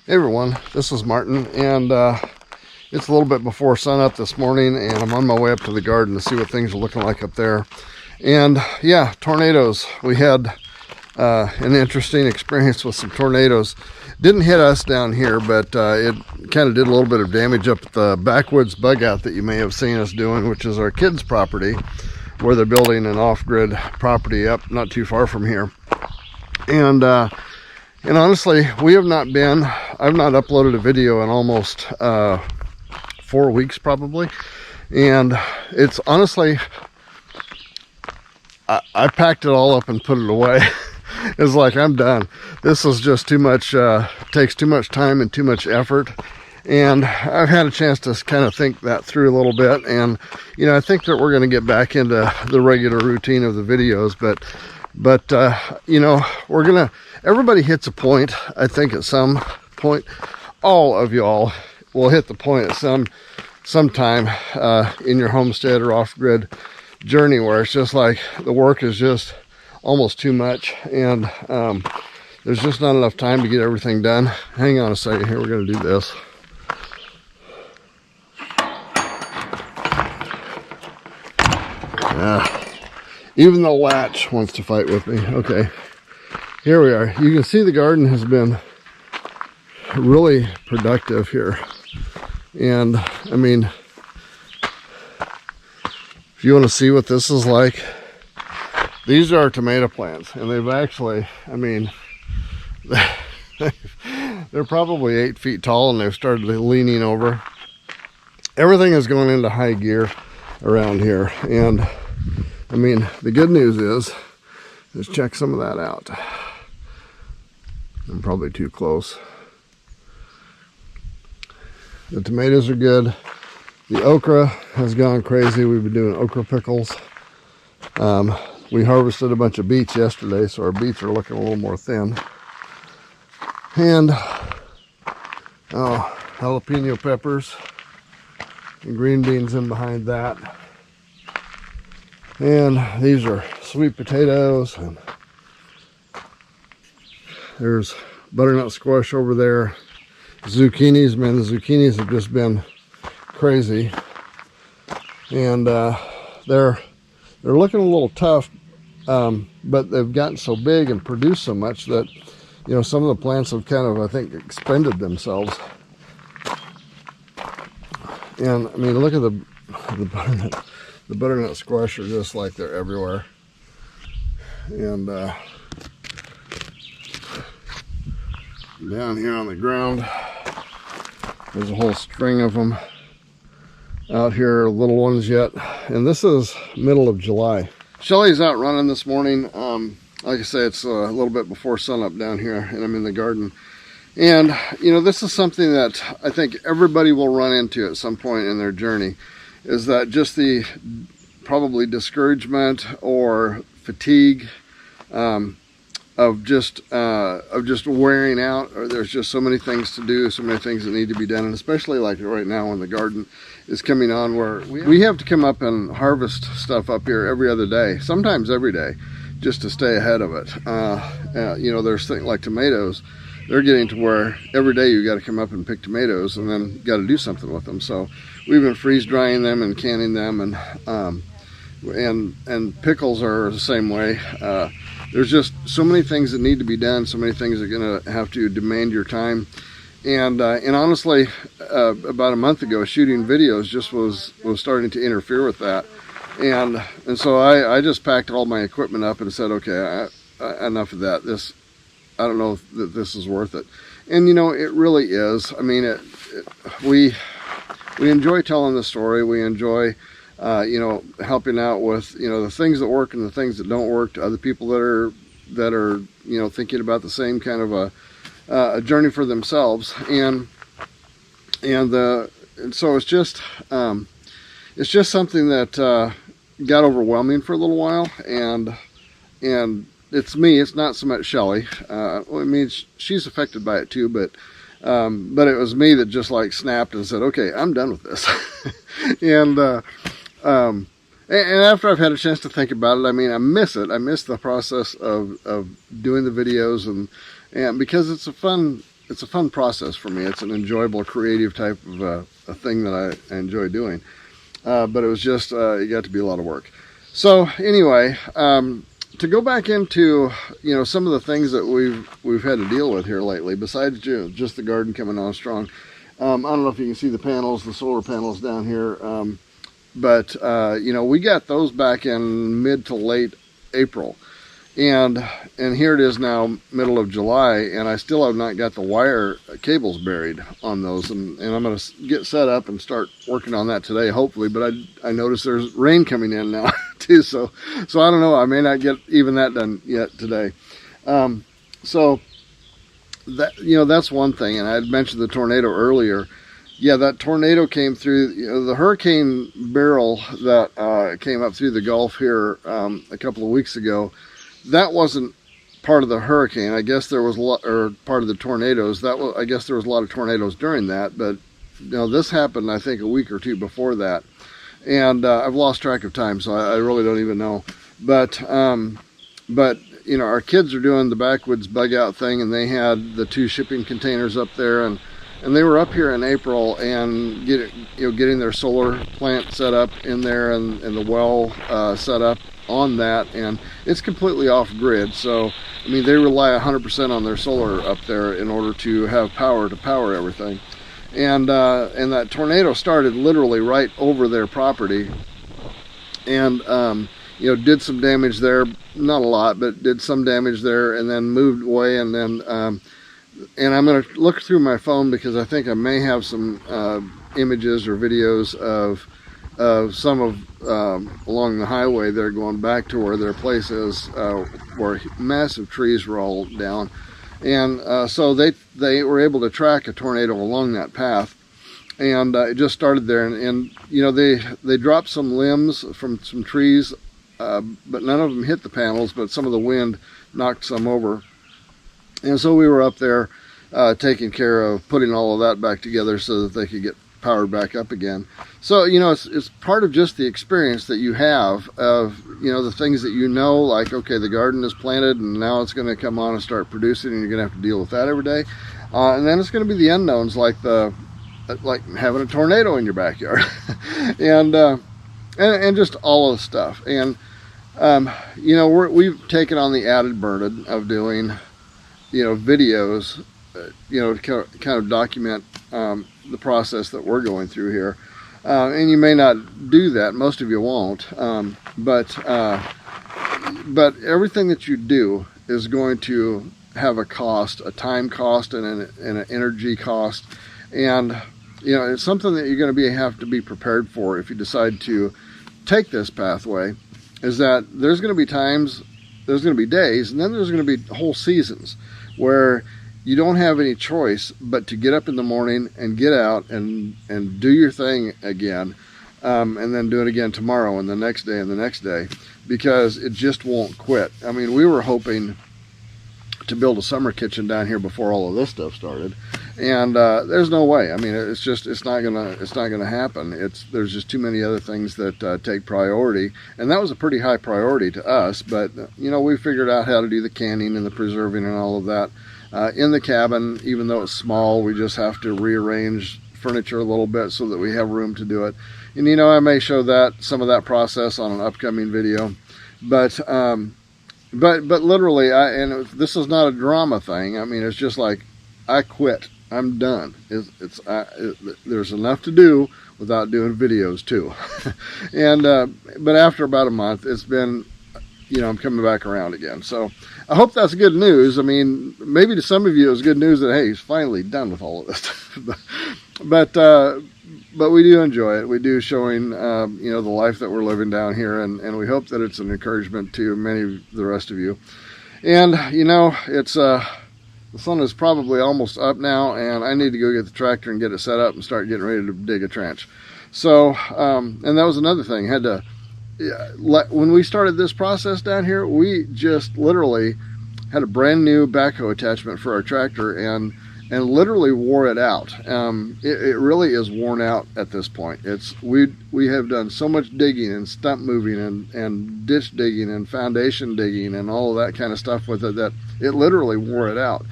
Hey everyone, this is Martin, and it's a little bit before sunup this morning, and I'm on my way up to the garden to see what things are looking like up there. And yeah, tornadoes. We had an interesting experience with some tornadoes. Didn't hit us down here, but it kind of did a little bit of damage up at the backwoods bug out that you may have seen us doing, which is our kids' property, where they're building an off-grid property up not too far from here. And honestly, I've not uploaded a video in almost 4 weeks probably. And it's honestly, I packed it all up and put it away. It's like, I'm done. This is just too much, takes too much time and too much effort. And I've had a chance to kind of think that through a little bit. And, I think that we're going to get back into the regular routine of the videos, but everybody hits a point. I think at some point, all of y'all will hit the point at some time in your homestead or off-grid journey where it's just like the work is just almost too much, and there's just not enough time to get everything done. Hang on a second here, we're going to do this. Even the latch wants to fight with me. Okay, here we are. You can see the garden has been really productive here. And I mean, if you want to see what this is like, these are tomato plants, and they've actually, they're probably 8 feet tall, and they've started leaning over. Everything is going into high gear around here. And the good news is, let's check some of that out. I'm probably too close. The tomatoes are good. The okra has gone crazy. We've been doing okra pickles. We harvested a bunch of beets yesterday, so our beets are looking a little more thin. And jalapeno peppers and green beans in behind that. And these are sweet potatoes, and there's butternut squash over there. Zucchinis, man, the zucchinis have just been crazy, and they're looking a little tough, but they've gotten so big and produced so much that some of the plants have kind of, I think, expended themselves. And look at the butternut squash are just like they're everywhere. And down here on the ground, there's a whole string of them out here, little ones yet. And this is middle of July. Shelley's out running this morning. Like I say, it's a little bit before sunup down here, and I'm in the garden. And this is something that I think everybody will run into at some point in their journey, is that just the probably discouragement or fatigue of just wearing out, or there's just so many things to do, so many things that need to be done. And especially like right now when the garden is coming on, where we have to come up and harvest stuff up here every other day, sometimes every day, just to stay ahead of it. There's things like tomatoes. They're getting to where every day you got to come up and pick tomatoes, and then got to do something with them. So we've been freeze drying them and canning them, and pickles are the same way. There's just so many things that need to be done, so many things that are going to have to demand your time. And honestly, about a month ago, shooting videos just was starting to interfere with that. And so I just packed all my equipment up and said, okay, enough of that. I don't know that this is worth it. And it really is. We enjoy telling the story. We enjoy helping out with the things that work and the things that don't work to other people that are thinking about the same kind of a journey for themselves. And so it's just something that got overwhelming for a little while, and it's me. It's not so much Shelley. She's affected by it too, but it was me that just like snapped and said, okay, I'm done with this. And after I've had a chance to think about it, I miss it. I miss the process of doing the videos, and because it's a fun it's a fun process for me. It's an enjoyable, creative type of a thing that I enjoy doing. But it was just, it got to be a lot of work. So anyway, to go back into, some of the things that we've had to deal with here lately, besides just the garden coming on strong. I don't know if you can see the panels, the solar panels down here. But we got those back in mid to late April. And here it is now, middle of July, and I still have not got the wire cables buried on those. And I'm going to get set up and start working on that today, hopefully. But I noticed there's rain coming in now, too. So I don't know. I may not get even that done yet today. So that that's one thing. And I had mentioned the tornado earlier. Yeah, that tornado came through, the hurricane barrel that came up through the Gulf here a couple of weeks ago. That wasn't part of the hurricane. I guess there was or part of the tornadoes. I guess there was a lot of tornadoes during that, but this happened I think a week or two before that, and I've lost track of time, so I really don't even know. But our kids are doing the backwoods bug out thing, and they had the 2 shipping containers up there, and they were up here in April and getting their solar plant set up in there and the well set up on that, and it's completely off grid. So I mean, they rely 100% on their solar up there in order to have power to power everything. And that tornado started literally right over their property, and did some damage there, not a lot, but did some damage there, and then moved away. And then and I'm going to look through my phone because I think I may have some images or videos of some of along the highway there going back to where their place is, where massive trees were all down. And so they were able to track a tornado along that path, and it just started there. And they dropped some limbs from some trees, but none of them hit the panels, but some of the wind knocked some over. And so we were up there taking care of putting all of that back together so that they could get powered back up again. So it's part of just the experience that you have of the things that like, okay, the garden is planted and now it's going to come on and start producing, and you're going to have to deal with that every day. And then it's going to be the unknowns, like having a tornado in your backyard and just all of the stuff. And we've taken on the added burden of doing videos, to kind of document the process that we're going through here. And you may not do that, most of you won't, but everything that you do is going to have a cost, a time cost, and an energy cost. And it's something that you're going to have to be prepared for if you decide to take this pathway. Is that there's going to be times, there's going to be days, and then there's going to be whole seasons where you don't have any choice but to get up in the morning and get out and do your thing again, and then do it again tomorrow and the next day and the next day, because it just won't quit. I mean, we were hoping to build a summer kitchen down here before all of this stuff started, and there's no way. I mean, it's not gonna happen. There's just too many other things that take priority, and that was a pretty high priority to us. But we figured out how to do the canning and the preserving and all of that in the cabin. Even though it's small, we just have to rearrange furniture a little bit so that we have room to do it. And I may show some of that process on an upcoming video, but literally, and this is not a drama thing. I mean, it's just like, I quit. I'm done. There's enough to do without doing videos too. And but after about a month, it's been, I'm coming back around again. So I hope that's good news. I mean, maybe to some of you it's good news that, hey, he's finally done with all of this. But we do enjoy it. We do showing, the life that we're living down here, and we hope that it's an encouragement to many of the rest of you. And, it's, the sun is probably almost up now, and I need to go get the tractor and get it set up and start getting ready to dig a trench. So, and that was another thing. When we started this process down here, we just literally had a brand new backhoe attachment for our tractor, and literally wore it out. It really is worn out at this point. We have done so much digging and stump moving and ditch digging and foundation digging and all of that kind of stuff with it that it literally wore it out.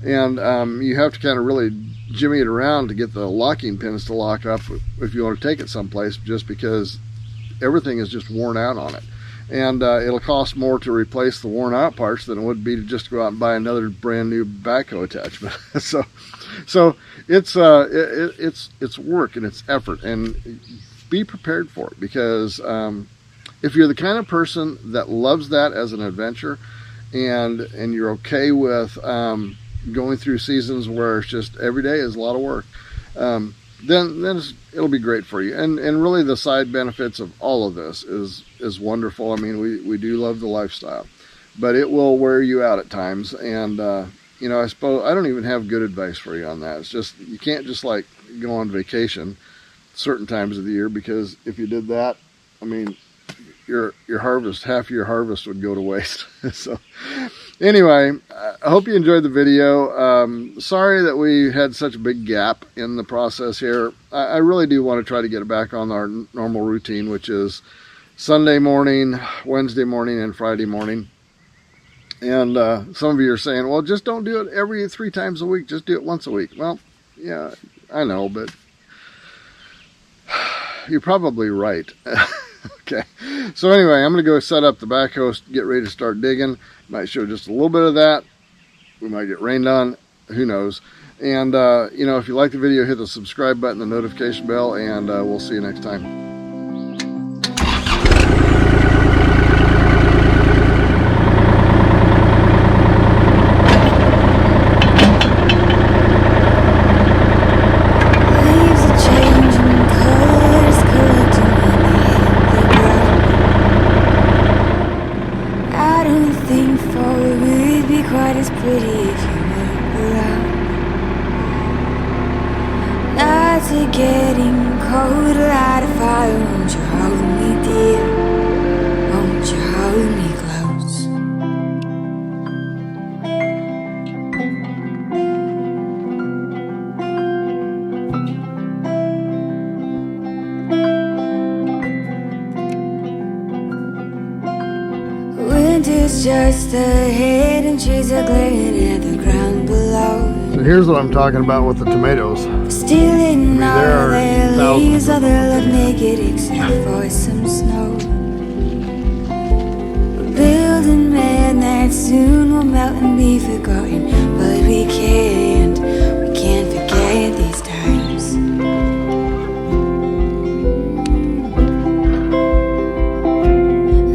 And you have to kind of really jimmy it around to get the locking pins to lock up if you want to take it someplace, just because everything is just worn out on it. And it'll cost more to replace the worn out parts than it would be to just go out and buy another brand new backhoe attachment. so it's work and it's effort, and be prepared for it, because if you're the kind of person that loves that as an adventure, and you're okay with going through seasons where it's just every day is a lot of work, then it'll be great for you. And really the side benefits of all of this is wonderful. I mean, we do love the lifestyle, but it will wear you out at times. And you know, I suppose I don't even have good advice for you on that. It's just, you can't just like go on vacation certain times of the year, because if you did that, I mean, your harvest, half of your harvest would go to waste. So anyway, I hope you enjoyed the video. Sorry that we had such a big gap in the process here. I really do want to try to get back on our normal routine, which is Sunday morning, Wednesday morning, and Friday morning. And some of you are saying, well, just don't do it every 3 times a week. Just do it once a week. Well, yeah, I know, but you're probably right. Okay, so anyway, I'm going to go set up the backhoe, get ready to start digging. Might show just a little bit of that. We might get rained on, who knows. And you know, if you like the video, hit the subscribe button, the notification bell, and we'll see you next time. Quite as pretty if you were around. Nights are getting cold, light a fire. Won't you hold me, dear? Won't you hold me close? Winter's just ahead and trees are glaring at the ground below. So here's what I'm talking about with the tomatoes. Stealing all their leaves, all their love them. naked except for some snow. We're building man that soon will melt and be forgotten, but we can't forget these times.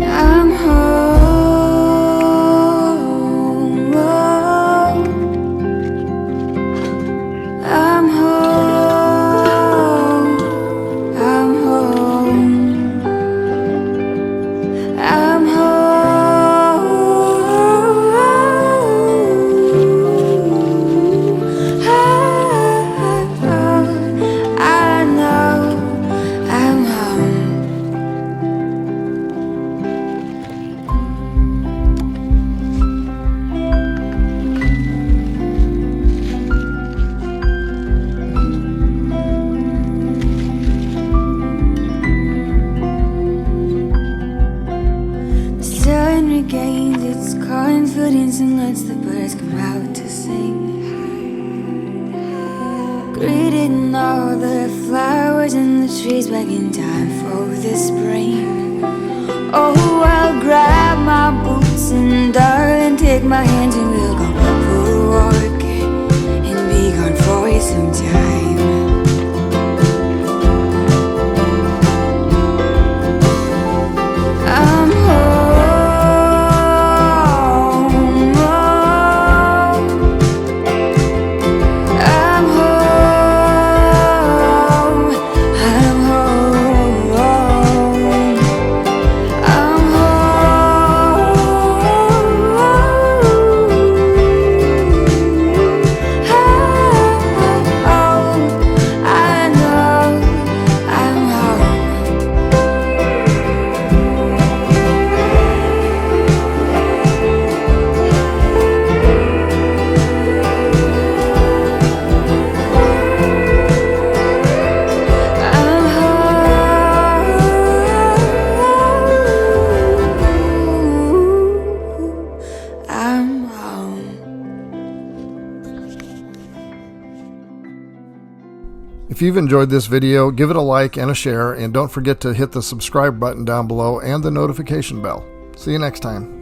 I'm home. Regains its confidence and lets the birds come out to sing. Greeting all the flowers and the trees back in time for the spring. Oh, I'll grab my boots and darling, take my hands and we'll go for a walk and be gone for some time. I'm home. If you've enjoyed this video, give it a like and a share, and don't forget to hit the subscribe button down below and the notification bell. See you next time.